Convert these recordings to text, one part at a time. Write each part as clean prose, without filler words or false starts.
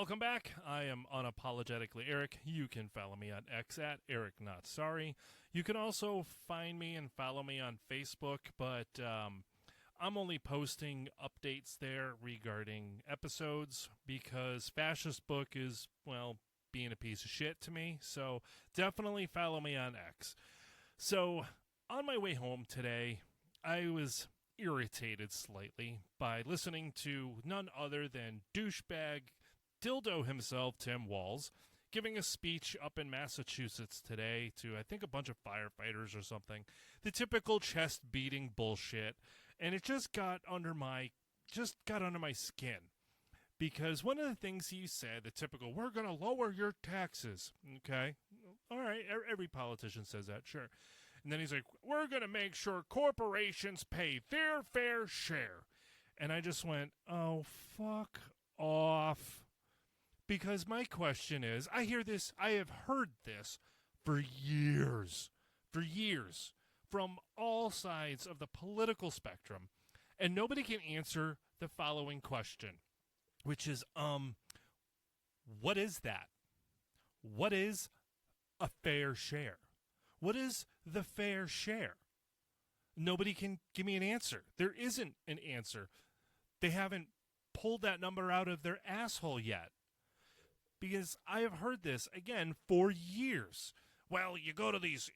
Welcome back. I am unapologetically Eric. You can follow me on X at Eric Not Sorry. You can also find me and follow me on Facebook, but I'm only posting updates there regarding episodes because Fascist Book is, well, being a piece of shit to me. So definitely follow me on X. So on my way home today, I was irritated slightly by listening to none other than douchebag dildo himself, Tim Walz, giving a speech up in Massachusetts today to, I think, a bunch of firefighters or something. The typical chest-beating bullshit. And it just got under my skin. Because one of the things he said, the typical, we're going to lower your taxes. Okay? All right, every politician says that, sure. And then he's like, we're going to make sure corporations pay their fair share. And I just went, oh, fuck off. Because my question is, I have heard this for years, from all sides of the political spectrum, and nobody can answer the following question, which is, what is that? What is a fair share? What is the fair share? Nobody can give me an answer. There isn't an answer. They haven't pulled that number out of their asshole yet. Because I have heard this, again, for years. Well, you go to these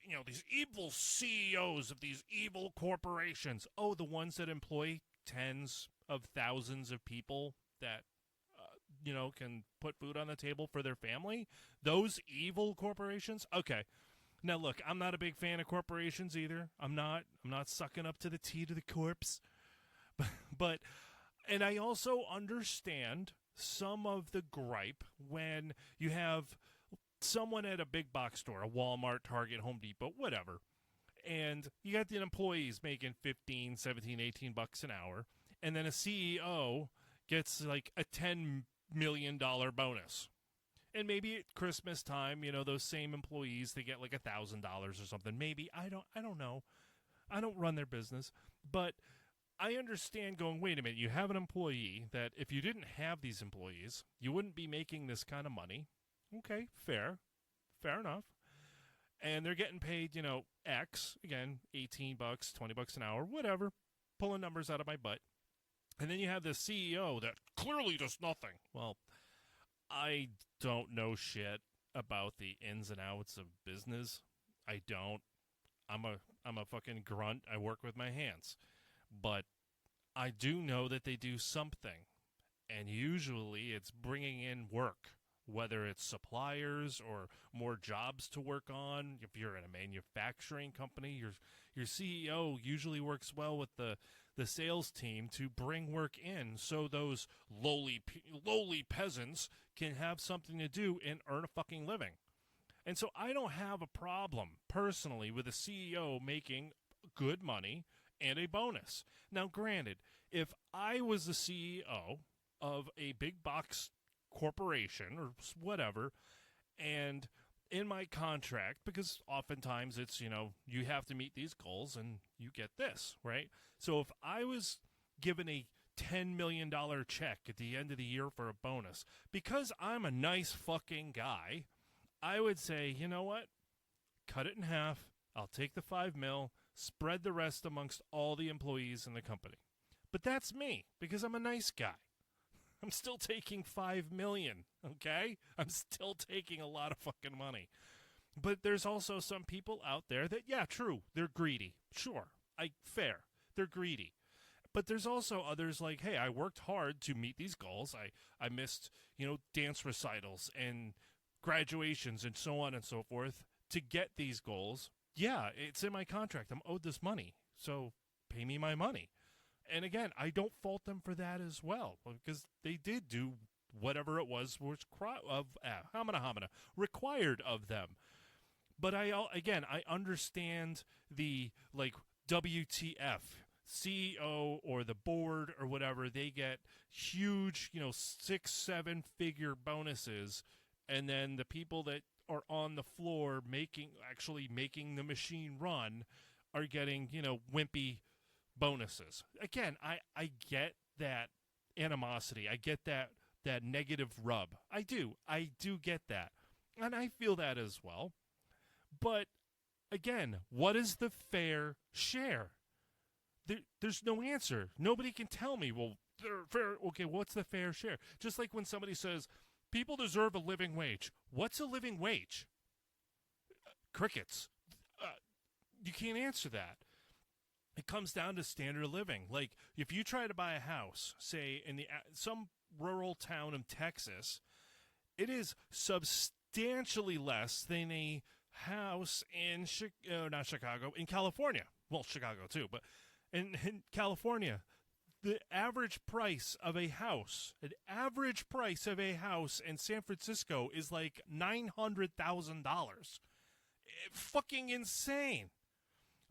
evil CEOs of these evil corporations. Oh, the ones that employ tens of thousands of people that, can put food on the table for their family? Those evil corporations? Okay. Now, look, I'm not a big fan of corporations either. I'm not sucking up to the T to the corpse. But and I also understand some of the gripe when you have someone at a big box store, a Walmart, Target, Home Depot, whatever, and you got the employees making 15, 17, 18 bucks an hour, and then a CEO gets like a $10 million bonus. And maybe at Christmas time, those same employees, they get like $1,000 or something. Maybe, I don't know. I don't run their business, but I understand going, wait a minute, you have an employee that if you didn't have these employees, you wouldn't be making this kind of money. Okay, fair enough. And they're getting paid, X, again, 18 bucks, 20 bucks an hour, whatever, pulling numbers out of my butt. And then you have this CEO that clearly does nothing. Well, I don't know shit about the ins and outs of business. I don't. I'm a fucking grunt. I work with my hands. But I do know that they do something, and usually it's bringing in work, whether it's suppliers or more jobs to work on. If you're in a manufacturing company, your CEO usually works well with the sales team to bring work in so those lowly peasants can have something to do and earn a fucking living. And so I don't have a problem, personally, with a CEO making good money and a bonus. Now, granted, if I was the CEO of a big box corporation or whatever, and in my contract, because oftentimes it's, you have to meet these goals and you get this, right? So if I was given a $10 million check at the end of the year for a bonus, because I'm a nice fucking guy, I would say, you know what? Cut it in half. I'll take the $5 million, spread the rest amongst all the employees in the company. But that's me, because I'm a nice guy. I'm still taking $5 million, okay? I'm still taking a lot of fucking money. But there's also some people out there that, yeah, true, they're greedy. Sure, fair, they're greedy. But there's also others like, hey, I worked hard to meet these goals. I missed, dance recitals and graduations and so on and so forth to get these goals. Yeah, it's in my contract. I'm owed this money, so pay me my money. And again, I don't fault them for that as well, because they did do whatever it was required of them. But I understand the WTF CEO or the board or whatever, they get huge, 6-7 figure bonuses, and then the people that are on the floor making the machine run are getting, wimpy bonuses. Again, I get that animosity. I get that that negative rub. I do get that, and I feel that as well. But again, what is the fair share? There's no answer. Nobody can tell me, well, they're fair. Okay, what's the fair share? Just like when somebody says, people deserve a living wage. What's a living wage? Crickets. You can't answer that. It comes down to standard of living. Like, if you try to buy a house, say, in some rural town in Texas, it is substantially less than a house in in California. Well, Chicago too, but in California, the average price of a house in San Francisco is like $900,000. Fucking insane.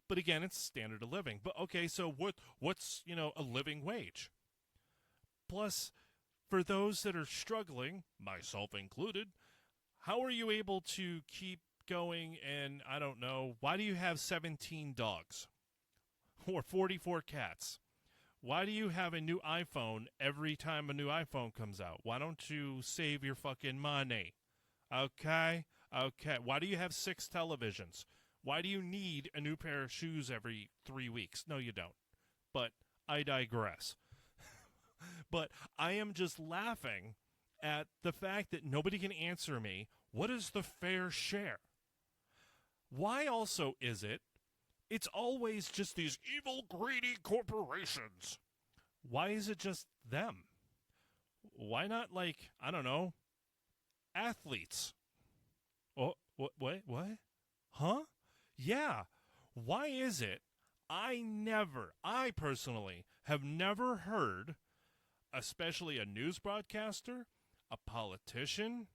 But again, it's standard of living. But okay, so what's a living wage? Plus, for those that are struggling, myself included, how are you able to keep going? And I don't know, why do you have 17 dogs or 44 cats? Why do you have a new iPhone every time a new iPhone comes out? Why don't you save your fucking money? Okay. Why do you have 6 televisions? Why do you need a new pair of shoes every 3 weeks? No, you don't. But I digress. But I am just laughing at the fact that nobody can answer me, what is the fair share? Why also is it's always just these evil, greedy corporations? Why is it just them? Why not, like, I don't know, athletes? Oh, what? Huh? Yeah. Why is it I personally have never heard, especially a news broadcaster, a politician,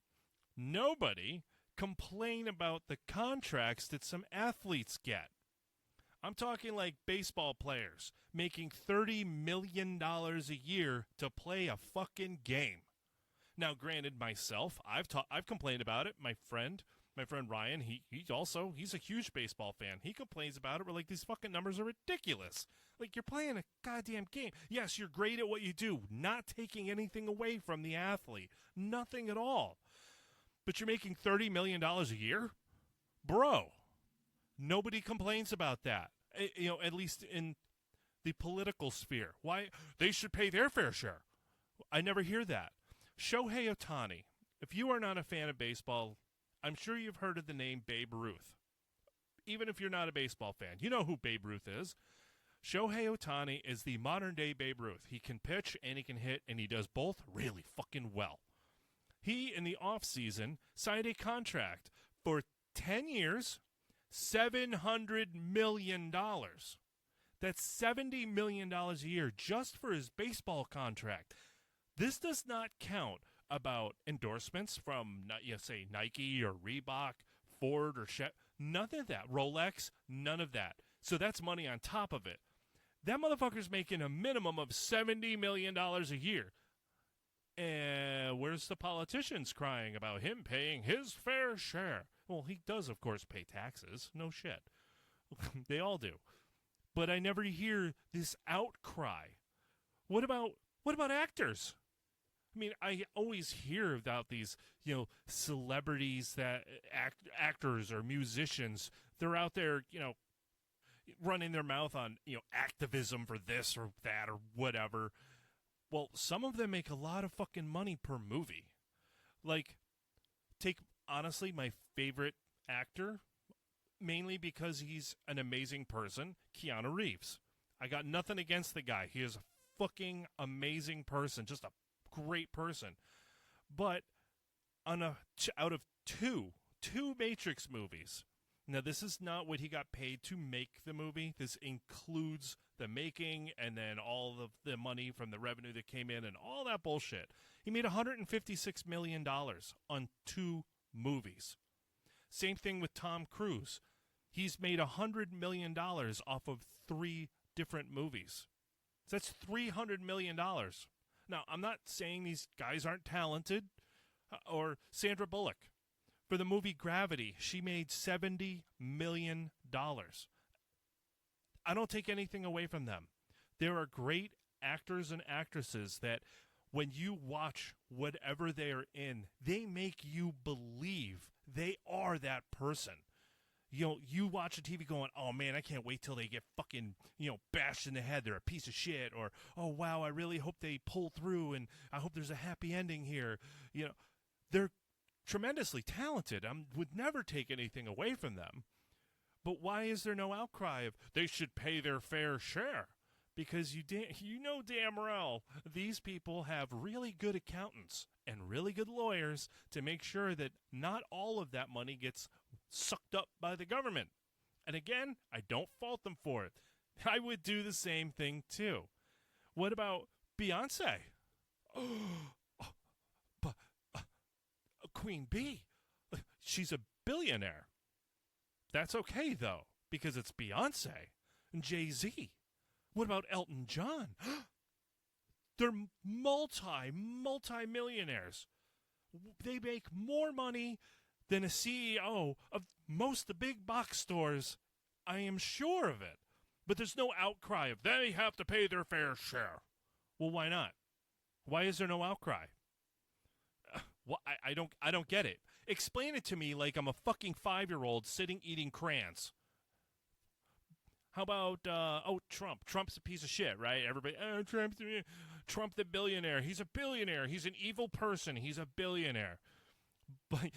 nobody complain about the contracts that some athletes get? I'm talking like baseball players making $30 million a year to play a fucking game. Now, granted, myself, I've complained about it. My friend Ryan, he's a huge baseball fan. He complains about it. We're like, these fucking numbers are ridiculous. Like, you're playing a goddamn game. Yes, you're great at what you do, not taking anything away from the athlete. Nothing at all. But you're making $30 million a year? Bro, nobody complains about that. At least in the political sphere. Why? They should pay their fair share. I never hear that. Shohei Ohtani. If you are not a fan of baseball, I'm sure you've heard of the name Babe Ruth. Even if you're not a baseball fan, you know who Babe Ruth is. Shohei Ohtani is the modern-day Babe Ruth. He can pitch and he can hit, and he does both really fucking well. He, in the offseason, signed a contract for 10 years, $700 million. That's $70 million a year just for his baseball contract. This does not count about endorsements from, say, Nike or Reebok, Ford or Chevy. None of that. Rolex, none of that. So that's money on top of it. That motherfucker's making a minimum of $70 million a year. And where's the politicians crying about him paying his fair share? Well, he does, of course, pay taxes. No shit. They all do. But I never hear this outcry. What about actors? I mean, I always hear about these, celebrities that actors or musicians. They're out there, running their mouth on, activism for this or that or whatever. Well, some of them make a lot of fucking money per movie. Like, take, honestly, my favorite actor, mainly because he's an amazing person, Keanu Reeves. I got nothing against the guy. He is a fucking amazing person, just a great person. But out of two Matrix movies, now this is not what he got paid to make the movie. This includes the making and then all of the money from the revenue that came in and all that bullshit. He made $156 million on 2 movies. Same thing with Tom Cruise. He's made $100 million off of 3 different movies. So that's $300 million. Now, I'm not saying these guys aren't talented. Or Sandra Bullock. For the movie Gravity, she made $70 million. I don't take anything away from them. There are great actors and actresses that when you watch whatever they are in, they make you believe they are that person. You know, you watch a TV going, oh, man, I can't wait till they get fucking, bashed in the head. They're a piece of shit. Or, oh, wow, I really hope they pull through, and I hope there's a happy ending here. They're tremendously talented. I would never take anything away from them. But why is there no outcry of they should pay their fair share? Because you know damn well these people have really good accountants and really good lawyers to make sure that not all of that money gets sucked up by the government. And again, I don't fault them for it. I would do the same thing too. What about Beyonce? But Queen Bee, she's a billionaire. That's okay though, because it's Beyonce and Jay-Z. What about Elton John? They're multi-millionaires. They make more money than a CEO of most of the big box stores. I am sure of it. But there's no outcry of they have to pay their fair share. Well, why not? Why is there no outcry? Well, I don't get it. Explain it to me like I'm a fucking 5-year-old sitting eating crayons. How about, Trump? Trump's a piece of shit, right? Everybody, Trump the billionaire. He's a billionaire. He's an evil person. He's a billionaire. But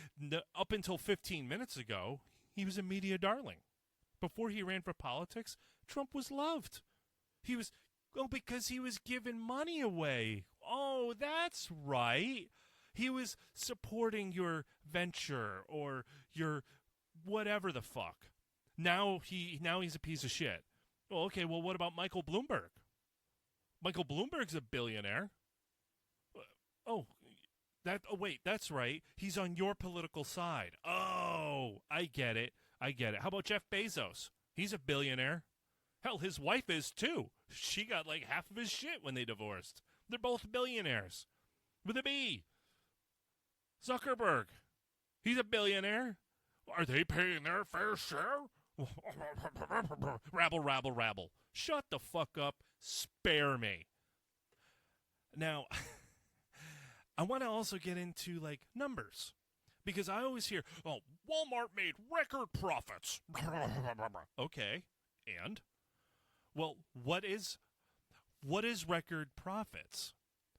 up until 15 minutes ago, he was a media darling. Before he ran for politics, Trump was loved. Because he was giving money away. Oh, that's right. He was supporting your venture or your whatever the fuck. Now he's a piece of shit. Well, okay, well, what about Michael Bloomberg? Michael Bloomberg's a billionaire. Wait, that's right. He's on your political side. Oh, I get it. How about Jeff Bezos? He's a billionaire. Hell, his wife is too. She got like half of his shit when they divorced. They're both billionaires. With a B. Zuckerberg. He's a billionaire. Are they paying their fair share? Rabble. Shut the fuck up. Spare me. Now, I want to also get into, numbers. Because I always hear, oh, Walmart made record profits. Okay, and? Well, what is record profits?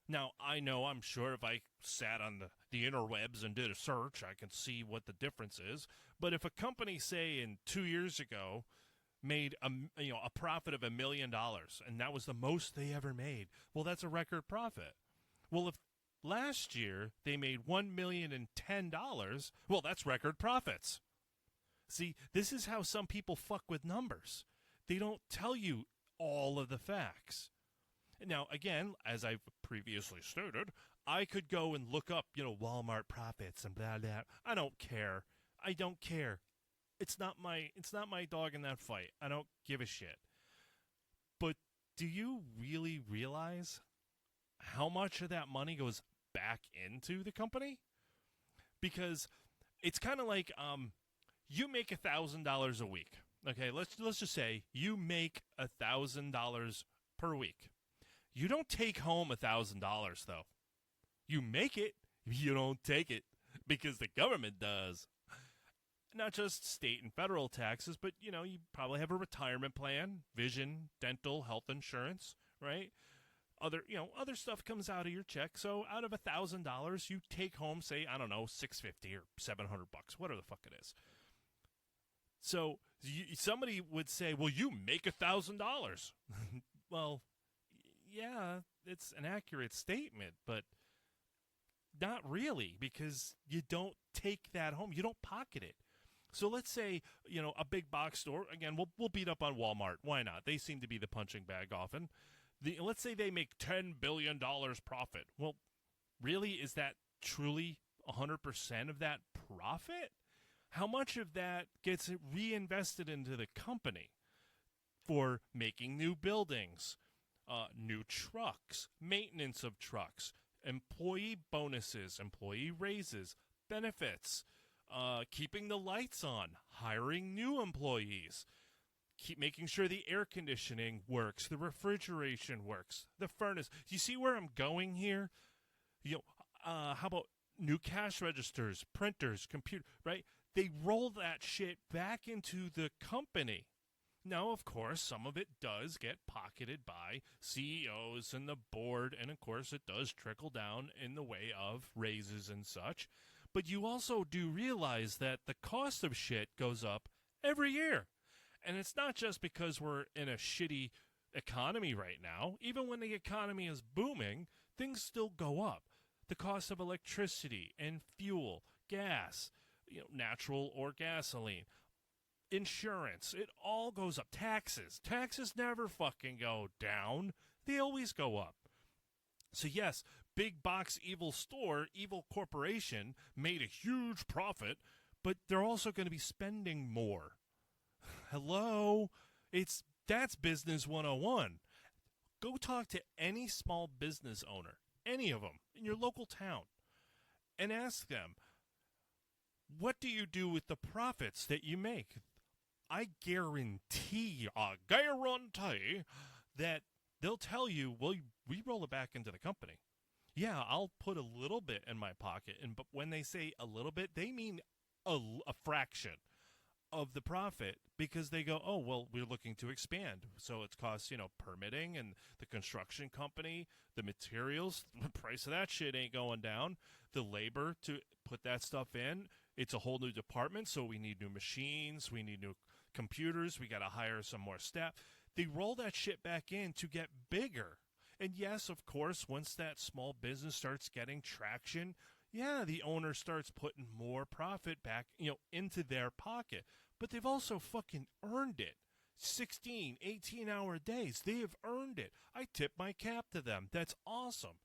Now, I'm sure if I sat on the interwebs and did a search, I can see what the difference is. But if a company, say, in 2 years ago made a profit of $1 million, and that was the most they ever made, well, that's a record profit. Well, if last year they made $1,010,000, well, that's record profits. See, this is how some people fuck with numbers. They don't tell you all of the facts. Now, again, as I've previously stated, I could go and look up, Walmart profits and blah, blah. I don't care. It's not my dog in that fight. I don't give a shit. But do you really realize how much of that money goes back into the company? Because it's kind of like you make $1,000 a week. Okay, let's just say you make $1,000 per week. You don't take home $1,000 though. You make it, you don't take it because the government does. Not just state and federal taxes, but you probably have a retirement plan, vision, dental, health insurance, right? Other stuff comes out of your check. So out of $1,000, you take home, say, I don't know, $650 or $700, whatever the fuck it is. So somebody would say, well, you make $1,000. Well, yeah, it's an accurate statement, but not really, because you don't take that home. You don't pocket it. So let's say, a big box store, again, we'll beat up on Walmart. Why not? They seem to be the punching bag often. Let's say they make $10 billion profit. Well, really, is that truly 100% of that profit? How much of that gets reinvested into the company for making new buildings, new trucks, maintenance of trucks, employee bonuses, employee raises, benefits, keeping the lights on, hiring new employees, keep making sure the air conditioning works, the refrigeration works, the furnace. You see where I'm going here? How about new cash registers, printers, computer, right? They roll that shit back into the company. Now, of course, some of it does get pocketed by CEOs and the board, and of course it does trickle down in the way of raises and such. But you also do realize that the cost of shit goes up every year. And it's not just because we're in a shitty economy right now. Even when the economy is booming, things still go up. The cost of electricity and fuel, gas, natural or gasoline, insurance, it all goes up. Taxes never fucking go down. They always go up. So yes, big box evil store, evil corporation made a huge profit, but they're also going to be spending more. Hello? That's business 101. Go talk to any small business owner, any of them, in your local town, and ask them, what do you do with the profits that you make? I guarantee that they'll tell you, well, we roll it back into the company. Yeah, I'll put a little bit in my pocket, but when they say a little bit, they mean a fraction of the profit, because they go, oh, well, we're looking to expand. So it costs, permitting and the construction company, the materials, the price of that shit ain't going down. The labor to put that stuff in, it's a whole new department. So we need new machines. We need new computers. We got to hire some more staff. They roll that shit back in to get bigger. And yes, of course, once that small business starts getting traction, yeah, the owner starts putting more profit back, into their pocket. But they've also fucking earned it. 16, 18-hour days. They have earned it. I tip my cap to them. That's awesome.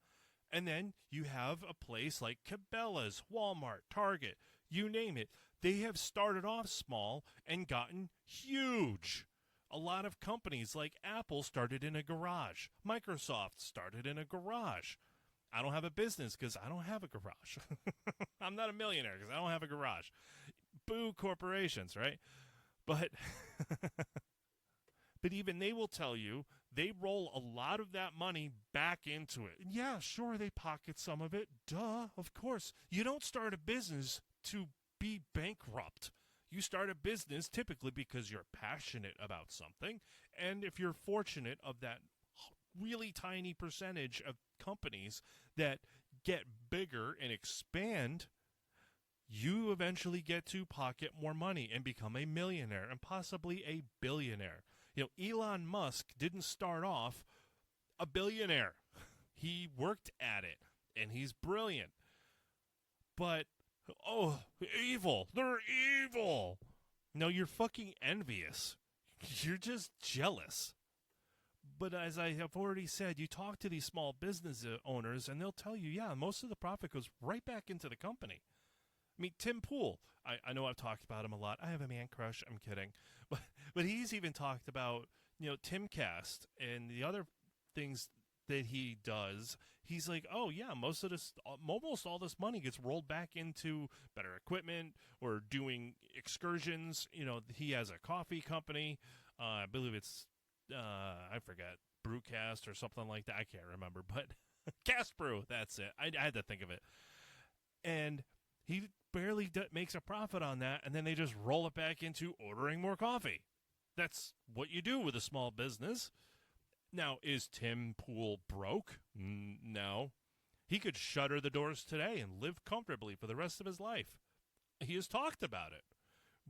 And then you have a place like Cabela's, Walmart, Target, you name it. They have started off small and gotten huge. A lot of companies like Apple started in a garage. Microsoft started in a garage. I don't have a business because I don't have a garage. I'm not a millionaire because I don't have a garage. Boo corporations, right? But but even they will tell you they roll a lot of that money back into it. Yeah, sure, they pocket some of it. Duh, of course. You don't start a business to be bankrupt. You start a business typically because you're passionate about something. And if you're fortunate of that really tiny percentage of companies that get bigger and expand, you eventually get to pocket more money and become a millionaire and possibly a billionaire. Elon Musk didn't start off a billionaire. He worked at it, and he's brilliant. But, evil. They're evil. No, you're fucking envious. You're just jealous. But as I have already said, you talk to these small business owners, and they'll tell you, yeah, most of the profit goes right back into the company. I mean, Tim Pool, I know I've talked about him a lot. I have a man crush. I'm kidding. But he's even talked about, Timcast and the other things that he does. He's like, oh, yeah, almost all this money gets rolled back into better equipment or doing excursions. He has a coffee company. I believe it's, I forget, Brewcast or something like that. I can't remember, but Cast Brew, that's it. I had to think of it. And he barely makes a profit on that, and then they just roll it back into ordering more coffee. That's what you do with a small business. Now, is Tim Pool broke? No. He could shutter the doors today and live comfortably for the rest of his life. He has talked about it.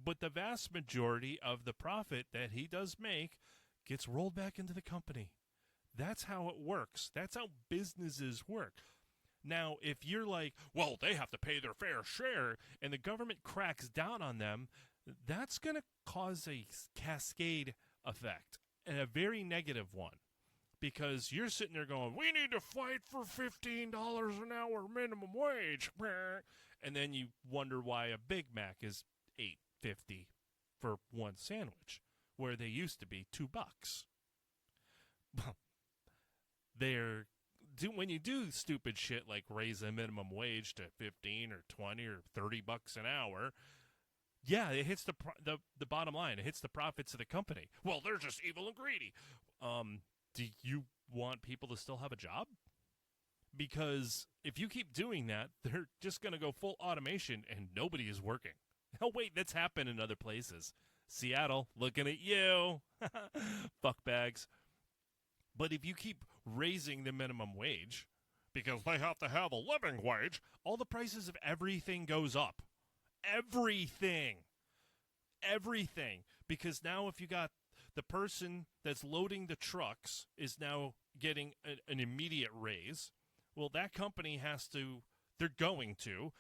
But the vast majority of the profit that he does make gets rolled back into the company. That's how it works. That's how businesses work. Now, if you're like, well, they have to pay their fair share, and the government cracks down on them, that's going to cause a cascade effect, and a very negative one. Because you're sitting there going, we need to fight for $15 an hour minimum wage. And then you wonder why a Big Mac is $8.50 for one sandwich, where they used to be $2. When you do stupid shit like raise the minimum wage to 15 or 20 or $30 an hour, Yeah, it hits the bottom line. It hits the profits of the company. Well, they're just evil and greedy. Do you want people to still have a job? Because if you keep doing that, they're just going to go full automation and nobody is working. Oh, wait, that's happened in other places. Seattle, looking at you. Fuckbags. But if you keep raising the minimum wage, because they have to have a living wage, all the prices of everything goes up. Everything. Because now if you got the person that's loading the trucks is now getting an immediate raise, well, that company they're going to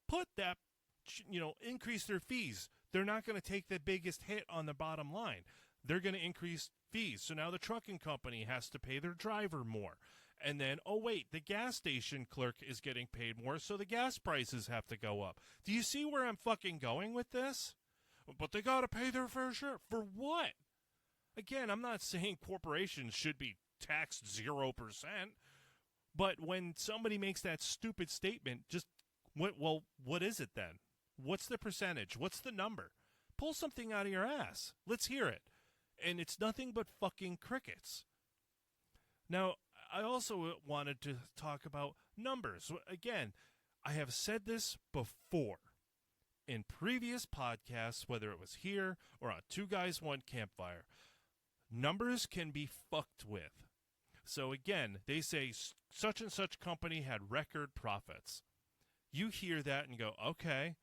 put that, increase their fees. They're not going to take the biggest hit on the bottom line. They're going to increase fees. So now the trucking company has to pay their driver more. And then, oh, wait, the gas station clerk is getting paid more, so the gas prices have to go up. Do you see where I'm fucking going with this? But they got to pay their fair share. For what? Again, I'm not saying corporations should be taxed 0%. But when somebody makes that stupid statement, what is it then? What's the percentage? What's the number? Pull something out of your ass. Let's hear it. And it's nothing but fucking crickets. Now, I also wanted to talk about numbers. Again, I have said this before in previous podcasts, whether it was here or on Two Guys, One Campfire. Numbers can be fucked with. So again, they say such and such company had record profits. You hear that and go, okay.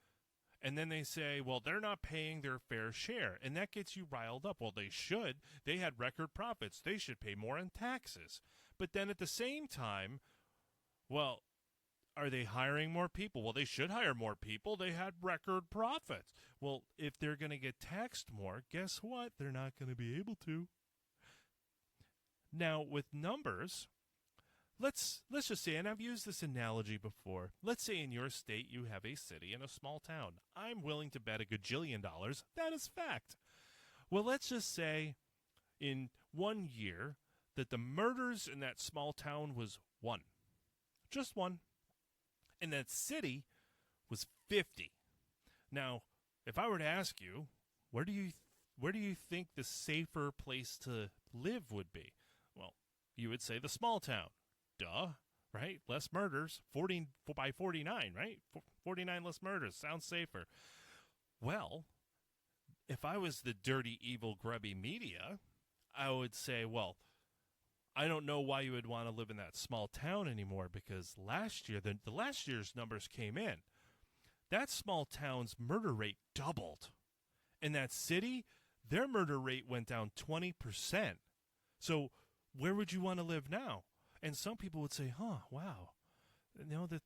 And then they say, well, they're not paying their fair share. And that gets you riled up. Well, they should. They had record profits. They should pay more in taxes. But then at the same time, well, are they hiring more people? Well, they should hire more people. They had record profits. Well, if they're going to get taxed more, guess what? They're not going to be able to. Now, with numbers, let's just say, and I've used this analogy before, let's say in your state you have a city and a small town. I'm willing to bet $1 gajillion. That is fact. Well, let's just say in 1 year that the murders in that small town was 1. Just 1. And that city was 50. Now, if I were to ask you, where do you think the safer place to live would be? Well, you would say the small town. Duh, right? Less murders, 40 by 49, right? 49 less murders, sounds safer. Well, if I was the dirty, evil, grubby media, I would say, well, I don't know why you would want to live in that small town anymore, because last year, the last year's numbers came in. That small town's murder rate doubled. In that city, their murder rate went down 20%. So where would you want to live now? And some people would say, wow,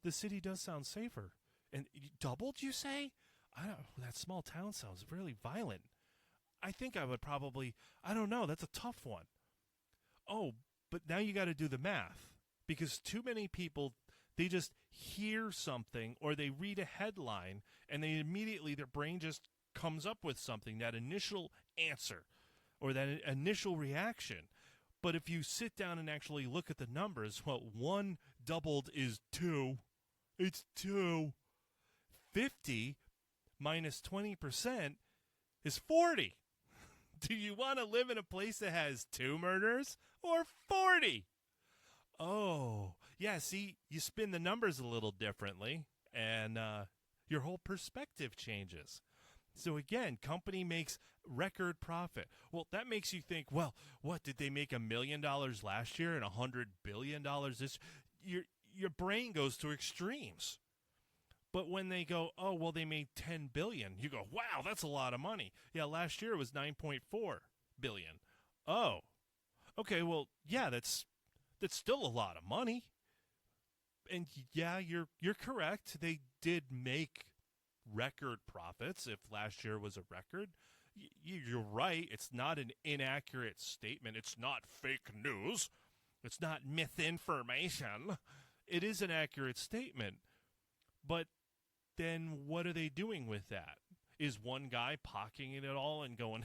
the city does sound safer. And doubled, you say? That small town sounds really violent. I think I would probably, I don't know, that's a tough one. Oh, but now you got to do the math, because too many people, they just hear something or they read a headline and they immediately, their brain just comes up with something, that initial answer or that initial reaction. But if you sit down and actually look at the numbers, well, 1 doubled is 2. It's 2. 50 minus 20% is 40. Do you want to live in a place that has 2 murders or 40? Oh, yeah, see, you spin the numbers a little differently, and your whole perspective changes. So again, company makes record profit. Well, that makes you think, well, what, did they make $1 million last year and $100 billion this? Your brain goes to extremes. But when they go, oh, well, they made $10 billion, you go, wow, that's a lot of money. Yeah, last year it was $9.4 billion. Oh, okay, well, yeah, that's still a lot of money. And yeah, you're correct. They did make record profits if last year was a record. You're right. It's not an inaccurate statement. It's not fake news. It's not misinformation. It is an accurate statement. But then what are they doing with that? Is one guy pocketing it all and going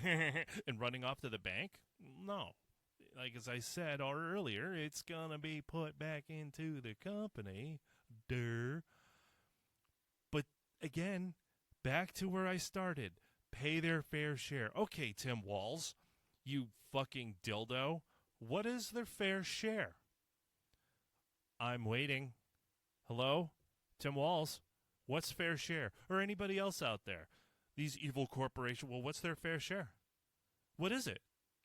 and running off to the bank? No. Like as I said earlier, it's going to be put back into the company. Duh. But again, back to where I started. Pay their fair share. Okay, Tim Walz, you fucking dildo. What is their fair share? I'm waiting. Hello? Tim Walz? What's fair share? Or anybody else out there? These evil corporations, well, what's their fair share? What is it?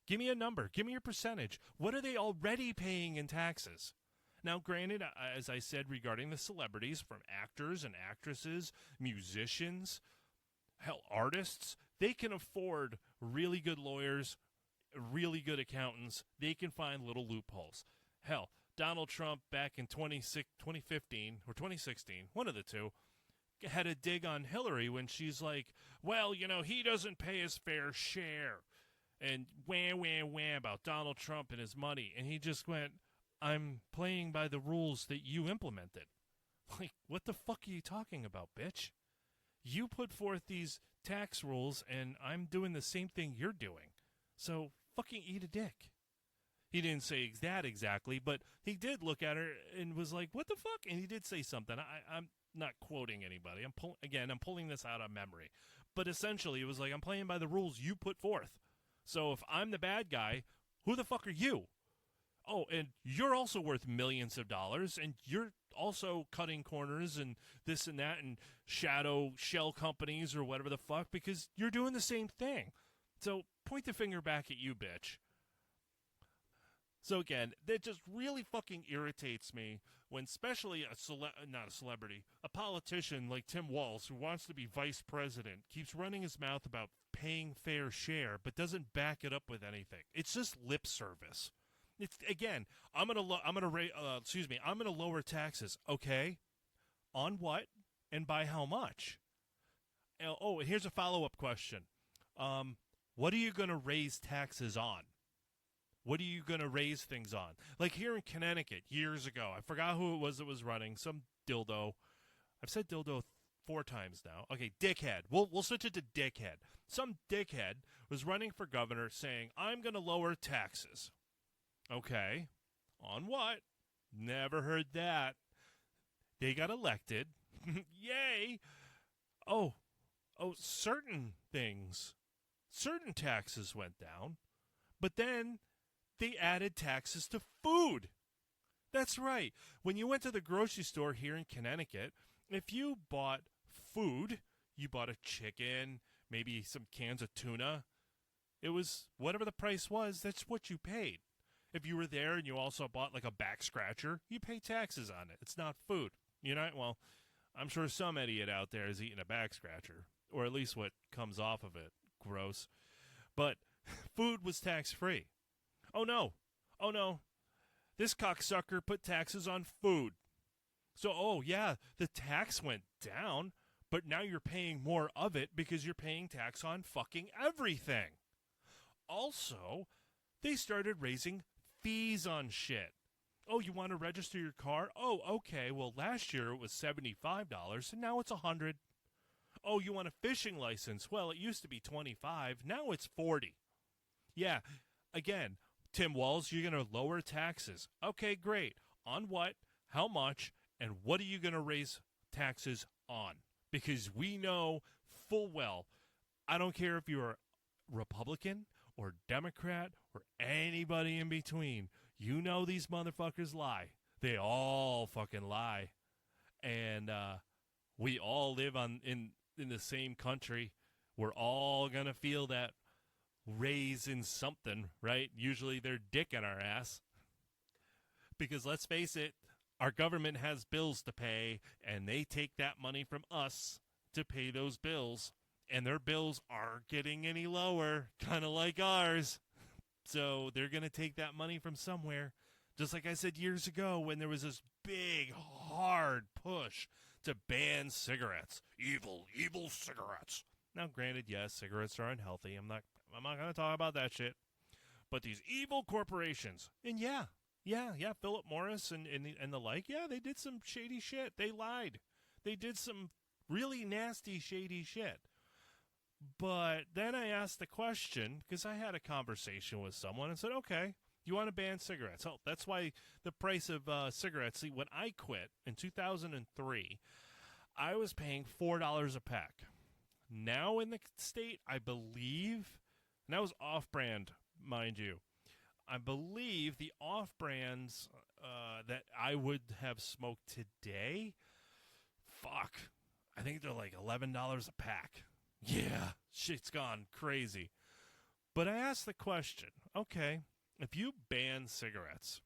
Give me a number. Give me your percentage. What are they already paying in taxes? Now, granted, as I said regarding the celebrities, from actors and actresses, musicians, hell, artists, they can afford really good lawyers, really good accountants. They can find little loopholes. Hell, Donald Trump back in 2015 or 2016, one of the two, had a dig on Hillary when she's like, well, he doesn't pay his fair share. And wham about Donald Trump and his money. And he just went, I'm playing by the rules that you implemented. Like, what the fuck are you talking about, bitch? You put forth these tax rules, and I'm doing the same thing you're doing. So, fucking eat a dick. He didn't say that exactly, but he did look at her and was like, what the fuck? And he did say something. I'm not quoting anybody. I'm pulling this out of memory. But essentially, it was like, I'm playing by the rules you put forth. So if I'm the bad guy, who the fuck are you? Oh, and you're also worth millions of dollars, and you're also cutting corners and this and that and shadow shell companies or whatever the fuck, because you're doing the same thing. So point the finger back at you, bitch. So again, that just really fucking irritates me when especially a politician like Tim Walz, who wants to be vice president, keeps running his mouth about paying fair share, but doesn't back it up with anything. It's just lip service. It's again, I'm gonna lower taxes. Okay, on what and by how much? Oh, and here's a follow-up question. What are you gonna raise taxes on? What are you going to raise things on? Like here in Connecticut years ago, I forgot who it was that was running, some dildo. I've said dildo 4 times now. Okay, dickhead. We'll switch it to dickhead. Some dickhead was running for governor saying, I'm going to lower taxes. Okay, on what? Never heard that. They got elected. Yay. Oh, certain things. Certain taxes went down. But then they added taxes to food. That's right. When you went to the grocery store here in Connecticut, if you bought food, you bought a chicken, maybe some cans of tuna, it was whatever the price was, that's what you paid. If you were there and you also bought like a back scratcher, you pay taxes on it. It's not food. Well, I'm sure some idiot out there is eating a back scratcher, or at least what comes off of it. Gross. But food was tax-free. Oh, no. This cocksucker put taxes on food. So, the tax went down, but now you're paying more of it because you're paying tax on fucking everything. Also, they started raising fees on shit. Oh, you want to register your car? Oh, okay. Well, last year it was $75, and now it's $100. Oh, you want a fishing license? Well, it used to be $25. Now it's $40. Yeah, again, Tim Walz, you're going to lower taxes. Okay, great. On what, how much, and what are you going to raise taxes on? Because we know full well, I don't care if you're Republican or Democrat or anybody in between, you know these motherfuckers lie. They all fucking lie. And we all live in the same country. We're all going to feel that raise in something, right? Usually they're dick in our ass. Because let's face it, our government has bills to pay, and they take that money from us to pay those bills. And their bills aren't getting any lower, kind of like ours. So they're going to take that money from somewhere. Just like I said years ago when there was this big, hard push to ban cigarettes. Evil cigarettes. Now, granted, yes, cigarettes are unhealthy. I'm not going to talk about that shit. But these evil corporations, and yeah, Philip Morris and the like, yeah, they did some shady shit. They lied. They did some really nasty, shady shit. But then I asked the question, because I had a conversation with someone and said, okay, you want to ban cigarettes? Oh, that's why the price of cigarettes, see, when I quit in 2003, I was paying $4 a pack. now in the state, I believe, and that was off-brand, mind you. I believe the off-brands that I would have smoked today, I think they're like $11 a pack. Yeah, shit's gone crazy. But I asked the question, okay, if you ban cigarettes,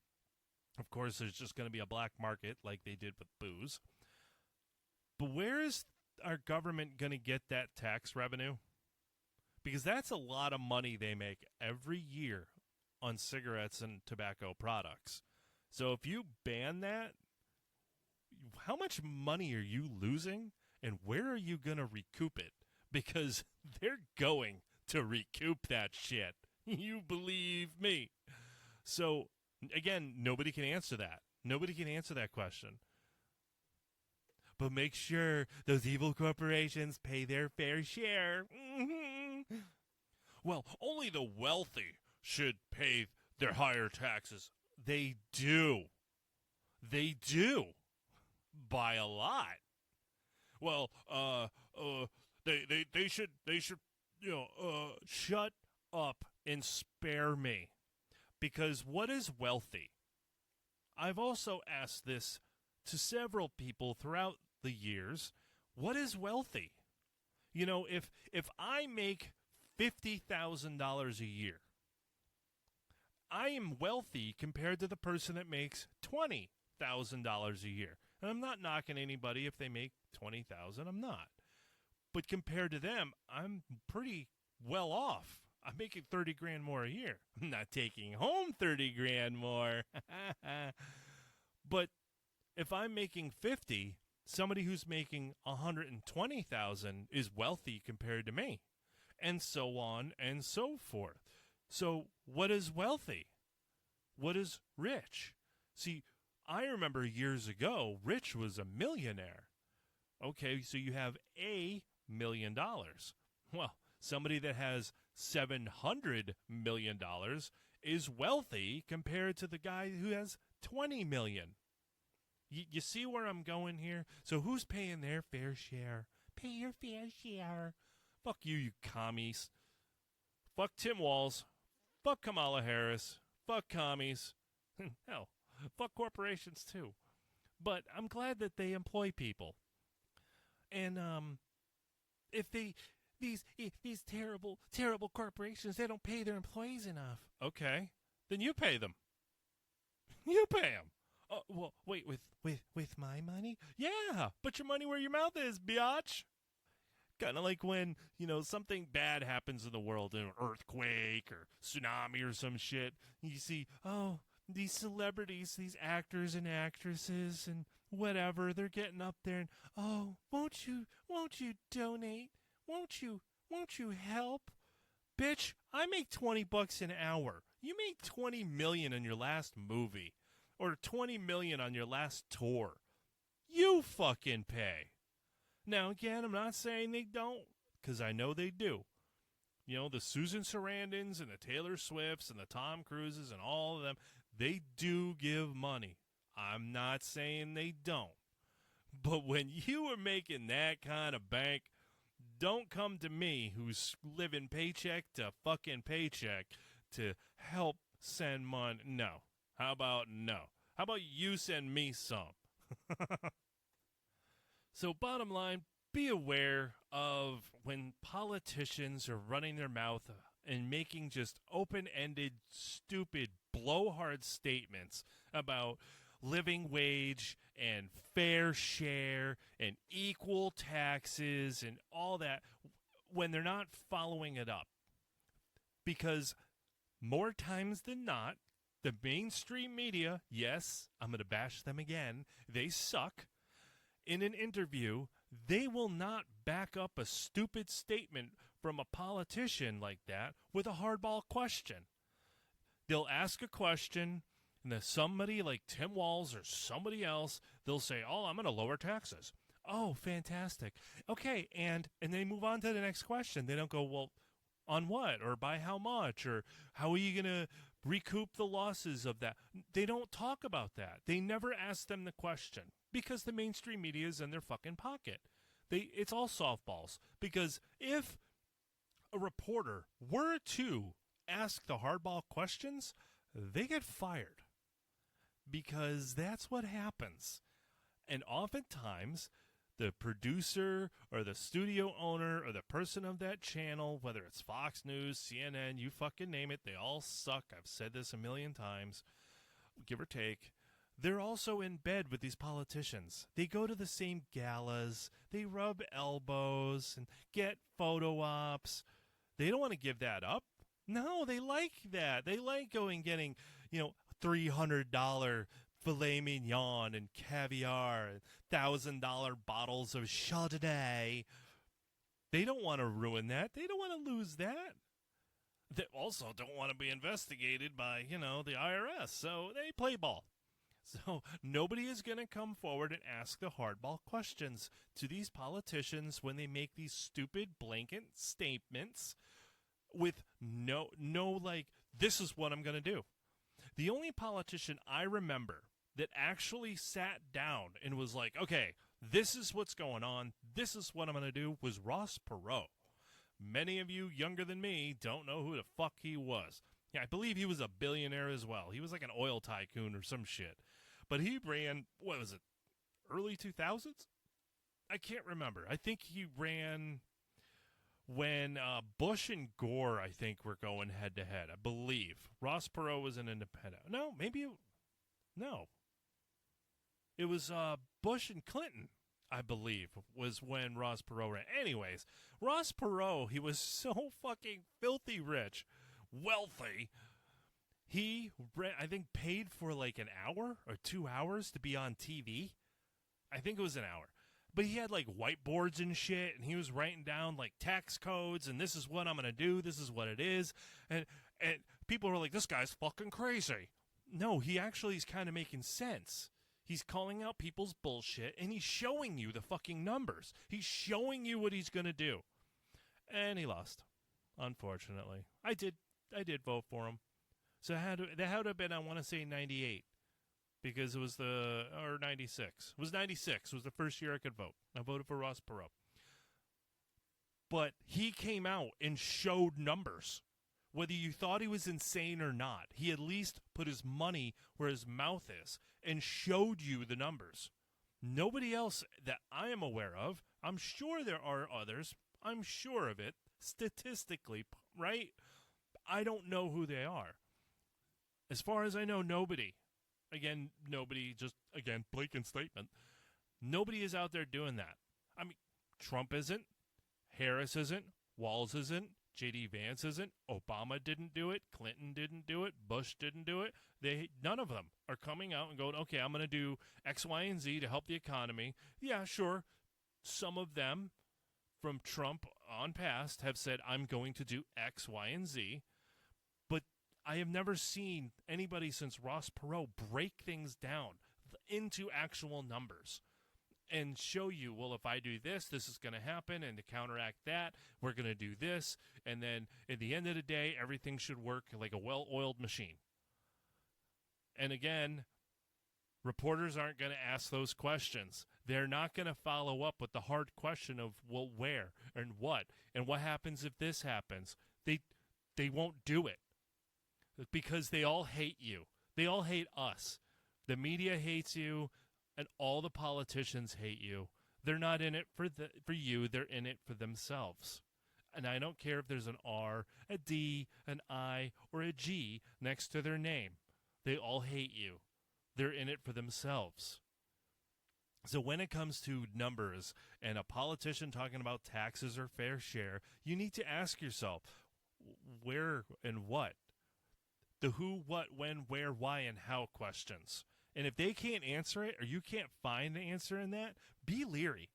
of course there's just going to be a black market like they did with booze. But where is our government going to get that tax revenue? Because that's a lot of money they make every year on cigarettes and tobacco products. So if you ban that, how much money are you losing, and where are you going to recoup it? Because they're going to recoup that shit. You believe me. So, again, nobody can answer that. Nobody can answer that question. But make sure those evil corporations pay their fair share. Mm-hmm. Well, only the wealthy should pay their higher taxes. They do. They do. By a lot. Well, they should, shut up and spare me. Because what is wealthy? I've also asked this to several people throughout the years. What is wealthy? You know, if I make $50,000 a year, I am wealthy compared to the person that makes $20,000 a year. And I'm not knocking anybody if they make $20,000. I'm not. But compared to them, I'm pretty well off. I'm making 30 grand more a year. I'm not taking home 30 grand more. But if I'm making 50, somebody who's making 120,000 is wealthy compared to me. And so on and so forth. So what is wealthy? What is rich? See, I remember years ago, rich was a millionaire. Okay, so you have $1 million. Well, somebody that has $700 million is wealthy compared to the guy who has $20 million. You see where I'm going here? So who's paying their fair share? Pay your fair share. Fuck you, you commies. Fuck Tim Walz. Fuck Kamala Harris. Fuck commies. Hell, fuck corporations too. But I'm glad that they employ people. And if these terrible corporations, they don't pay their employees enough. Okay, then you pay them. You pay them. Well, wait, with my money? Yeah, put your money where your mouth is, biatch. Kind of like when, something bad happens in the world, an earthquake or tsunami or some shit. You see, these celebrities, these actors and actresses and whatever, they're getting up there and, won't you donate? Won't you help? Bitch, I make $20 an hour. You make $20 million on your last movie or $20 million on your last tour. You fucking pay. Now, again, I'm not saying they don't, because I know they do. The Susan Sarandons and the Taylor Swifts and the Tom Cruises and all of them, they do give money. I'm not saying they don't. But when you are making that kind of bank, don't come to me, who's living paycheck to fucking paycheck, to help send money. No. How about no? How about you send me some? So bottom line, be aware of when politicians are running their mouth and making just open-ended, stupid, blowhard statements about living wage and fair share and equal taxes and all that when they're not following it up. Because more times than not, the mainstream media, yes, I'm going to bash them again, they suck. In an interview, they will not back up a stupid statement from a politician like that with a hardball question. They'll ask a question, and then somebody like Tim Walz or somebody else, they'll say, I'm going to lower taxes. Oh, fantastic. Okay, and they move on to the next question. They don't go, well, on what? Or by how much? Or how are you going to recoup the losses of that? They don't talk about that. They never ask them the question because the mainstream media is in their fucking pocket. It's all softballs. Because if a reporter were to ask the hardball questions, they get fired. Because that's what happens. And oftentimes, the producer or the studio owner or the person of that channel, whether it's Fox News, CNN, you fucking name it, they all suck. I've said this a million times, give or take. They're also in bed with these politicians. They go to the same galas. They rub elbows and get photo ops. They don't want to give that up. No, they like that. They like getting, $300 filet mignon and caviar and $1,000 bottles of Chardonnay. They don't want to ruin that. They don't want to lose that. They also don't want to be investigated by, the IRS. So they play ball. So nobody is going to come forward and ask the hardball questions to these politicians when they make these stupid blanket statements with no this is what I'm going to do. The only politician I remember that actually sat down and was like, okay, this is what's going on, this is what I'm going to do, was Ross Perot. Many of you younger than me don't know who the fuck he was. Yeah, I believe he was a billionaire as well. He was like an oil tycoon or some shit. But he ran, what was it, early 2000s? I can't remember. I think he ran when Bush and Gore, I think, were going head-to-head, I believe. Ross Perot was an independent. No, no. It was Bush and Clinton, I believe, was when Ross Perot ran. Anyways, Ross Perot, he was so fucking filthy rich, wealthy. He, I think, paid for like an hour or 2 hours to be on TV. I think it was an hour. But he had like whiteboards and shit, and he was writing down like tax codes, and this is what I'm going to do, this is what it is. And people were like, this guy's fucking crazy. No, he actually is kind of making sense. He's calling out people's bullshit, and he's showing you the fucking numbers. He's showing you what he's going to do. And he lost, unfortunately. I did vote for him. So that had to have been, I want to say, 98. Because it was or 96. It was 96. It was the first year I could vote. I voted for Ross Perot. But he came out and showed numbers. Whether you thought he was insane or not, he at least put his money where his mouth is and showed you the numbers. Nobody else that I am aware of, I'm sure there are others, I'm sure of it, statistically, right? I don't know who they are. As far as I know, nobody. Again, nobody, just, again, blatant statement. Nobody is out there doing that. I mean, Trump isn't. Harris isn't. Walz isn't. J.D. Vance isn't. Obama didn't do it. Clinton didn't do it. Bush didn't do it. None of them are coming out and going, okay, I'm going to do X, Y, and Z to help the economy. Yeah, sure. Some of them from Trump on past have said, I'm going to do X, Y, and Z. But I have never seen anybody since Ross Perot break things down into actual numbers and show you, well, if I do this, this is going to happen, and to counteract that, we're going to do this, and then at the end of the day, everything should work like a well-oiled machine. And again, reporters aren't going to ask those questions. They're not going to follow up with the hard question of, well, where and what happens if this happens. They won't do it because they all hate you. They all hate us. The media hates you. And all the politicians hate you. They're not in it for you. They're in it for themselves. And I don't care if there's an R, a D, an I, or a G next to their name. They all hate you. They're in it for themselves. So when it comes to numbers and a politician talking about taxes or fair share, you need to ask yourself, where and what? The who, what, when, where, why, and how questions. And if they can't answer it, or you can't find the answer in that, be leery.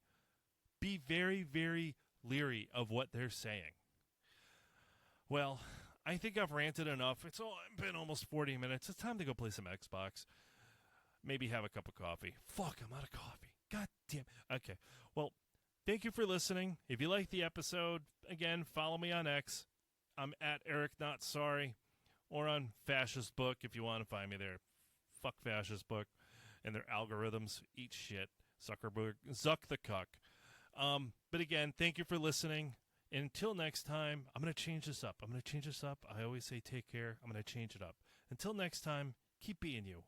Be very, very leery of what they're saying. Well, I think I've ranted enough. It's been almost 40 minutes. It's time to go play some Xbox. Maybe have a cup of coffee. Fuck, I'm out of coffee. God damn. Okay. Well, thank you for listening. If you like the episode, again, follow me on X. I'm at Eric Not Sorry. Or on Fascist Book if you want to find me there. Fuck Fascist Book and their algorithms. Eat shit. Zuckerberg. Zuck the cuck. But again, thank you for listening. Until next time, I'm going to change this up. I always say take care. I'm going to change it up. Until next time, keep being you.